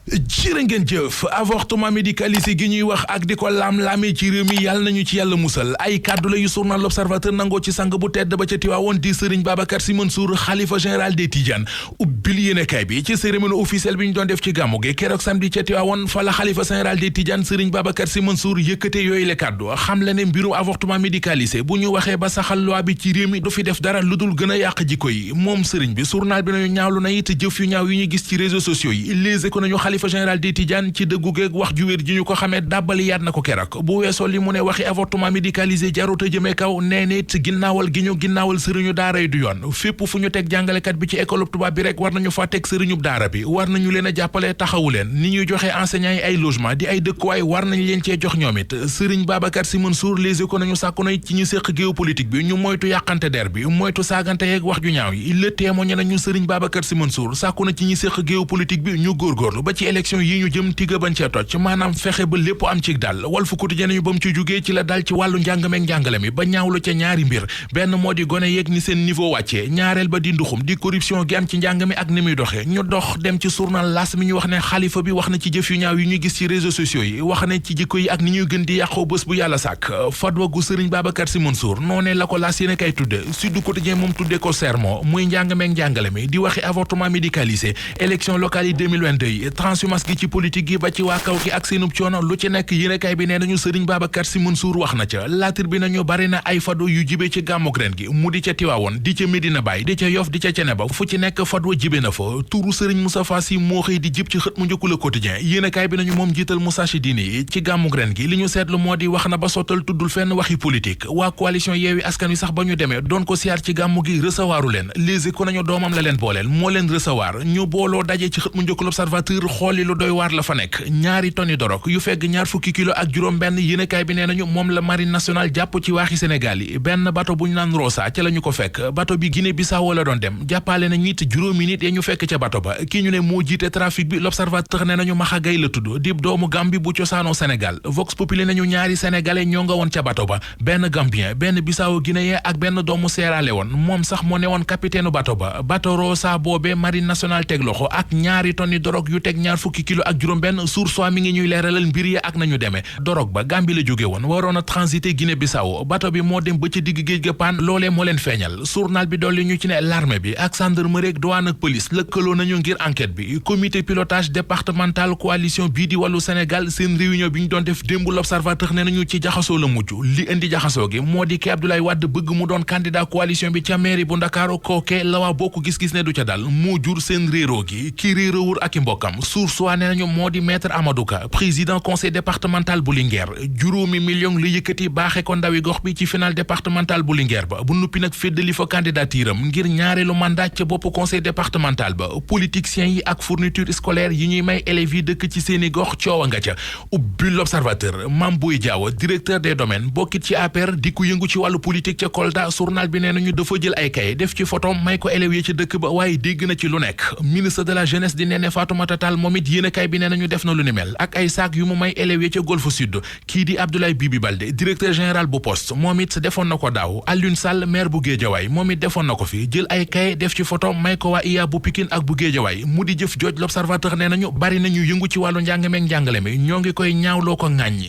jërë ngeen jëf avortement médicalisé gi ñuy wax ak di ko laam-laamee ci réew mi yàlla nañu ci yàlla musal ay kàddu la yu journal L'Observateur nangoo ci sang bu tedd ba ca Tiwaawoon di Serigne Babacar Sy Mansour xalifa général des Tidianes ubbil yéenekaay bi ci cérémonie officielle bi ñu doon def ci gàmmu gi keroog samedi ca Tiwaawoon fa la xalifa général des Tidianes Serigne Babacar Sy Mansour yëkkate yooyu le kàddu xam la ne mbirum avortement médicalisé bu ñu waxee ba saxal loi bi ci réew mi du fi def dara lu dul gën a yàq jikko yi moom Serigne bi journal bi nañu ñaawlu na it jëf yu ñaaw yu ñu gis ci réseaux sociaux yi Les Échos nañu xalifa général des Tidianes ci dëggu geeg wax ju wér ji ñu ko xamee dàbbali yaat na ko keroog bu weesoo li mu ne waxi avortement médicalisé jaruta jëmee kaw nee nit ginnaawal gi ñu ginnaawal sëriñu daara yi du yoon fépp fu ñu teg jàngalekat bi ci école tubaab bi rek war nañu fa teg sëriñub daara bi war nañu leen a jàppale taxawu leen ni ñuy joxe enseignants yi ay logement di ay dëkkuwaay war nañu leen cee jox ñoom it Serigne Babacar Sy Mansour Les Échos nañu sàkku na ci ñu séq géopolitique bi ñu moytu yàqante der bi moytu saagante yeeg wax ju ñaaw yi Le Témoin nañu Serigne Babacar Sy Mansour sàkku na ci ñi séq géopolitique bi ñu góorgóorlu ba ci élection yi ñu jëm tiga bañ cee toj maanaam fexe ba lépp am ci dal Walf Quotidien ñu ba mu ci jógee ci la dal ci wàllu njàng meeg njàngale mi ba ñaawlu ca ñaari mbir benn moo di gone yeeg ni seen niveau wàccee ñaareel ba di nduxum di corruption gi am ci njàng mi ak ni muy doxee ñu dox dem ci journal L'As mi ñu wax ne xalifa bi wax na ci jëf yu ñaaw yi ñu gis ci réseaux sociaux yi wax na ci jikko yi ak ni ñuy gën di yàqoo bés bu yàlla sàkk fatwa gu Serigne Babacar Sy Mansour noonee la ko L'As yéene kay tudde Sud Quotidien moom tudde ko sermon muy njàng meeg njàngale mi di waxi avortement médicalisé élection locale yi 2022 yi transhumance gi ci politique gi ba ci waa kaw gi ak seenub coono lu ci nekk yéenekaay bi nee nañu Serigne Babacar Sy Mansour wax na ca laatir bi nañu bari na ay fado yu jibe ci gàmmuk ren gi mu di ca Tiwaawoon di ca Medina Baye di ca Yoff di ca Ceneba fu ci nekk fadwa jibe na fa turu Serigne Moustapha Sy moo xëy di jib ci xët mu njëkku Le Quotidien yéenekaay bi nañu moom jiital Moustarchidine yi ci gàmmuk ren gi li ñu seetlu moo di wax na ba sottal tuddul fenn waxi politique waa coalition Yewwi Askan Wi sax ba ñu demee doon ko siyaar ci gàmmu gi recevoiru leen Les Échos nañu doomam la leen booleel moo leen recevoir ñu booloo daje ci xët mu njëkku L'Observateur xooli lu doy waar la fa nekk ñaari tonni dorog yu fegg ñaar fukki kilo ak juróom benn yéenekaay bi nee nañu moom la marine nationale jàpp ci waaxi Sénégal yi benn bato bu ñu naan Rosa ca la ñu ko fekk bato bi Guinée Bissau la doon dem jàppale na ñit juróomi nit ya ñu fekk ca bato ba kii ñu ne moo jiite trafic bi L'Observateur nee nañu Maxa Gay la tudd dib doomu Gambie bu cosaanoo Sénégal Vox Populi nañu ñaari sénégalais ñoo nga woon ca bato ba benn Gambien benn Bissau Guinéen ak benn doomu Sierra Leone moom sax moo ne woon capitaine bato ba bato Rosa boobee marine nationale teg loxo ak ñaari tonni dorog yu teg ñaar fukki kilo ak juróom benn source mi ngi ñuy leeralal mbir yi ak nañu demee dorog ba Gambie la jóge woon waroon a transité Guinée Bissau bato bi moo dem ba ci digg géej ga paan loolee moo leen feeñal journal bi dolli ñu ci ne l'armée bi ak gendarmerie ak douane ak police lëkkaloo nañu ngir enquête bi comité pilotage départemental coalition bii di wàllu Sénégal seen réunion bi ñu doon def démb L'Observateur ne nañu ci jaxasoo la mujj li indi jaxasoo gi moo di ki Abdoulaye Wade bëgg mu doon candidat coalition bi ca mairie bu Ndakaaru kooke la waa bokk gis-gis ne du ca dal moo jur seen réeroo gi ki réeroowul ak i mbokkam source waa ne nañu moo di maître Amadou Ka président conseil départemental bu Linguère juróomi million la yëkkati baaxe ko ndawi gox bi ci final départemental bu Linguère ba bu nuppi nag féddali fa candidature am ngir ñaareelu mandat ca bopp conseil départemental ba politiciens yi ak fourniture scolaire yi ñuy may élèves yi dëkk ci seeni gox coowa nga ca ubbi L'Observateur Mame Boye Diao directeur des domaines bokkit ci APR di ku yëngu ci wàllu politique ca Kolda journal bi nee nañu dafa jël ay kaye def ci photo may ko élèves yi ca dëkk ba waaye dégg na ci lu nekk ministre de la jeunesse di Néné Fatoumata Tall moom it yéenekaay bi nee nañu def na lu ni mel ak ay saak yu mu may élèves yi ca Golfe Sud kii di Abdoulaye Bibi Baldé directeur général bu poste moom it defoon na ko daaw Alioune Sall maire bu Guédiawaye moom it defoon na ko fi jël ay kaye def ci photo may ko waa IA bu Pikine ak bu Guédiawaye mu di jëf jooj L'Observateur nee nañu bari nañu yëngu ci wàllu njàng meeg njàngale mi ñoo ngi koy ñaawloo ko ŋàññi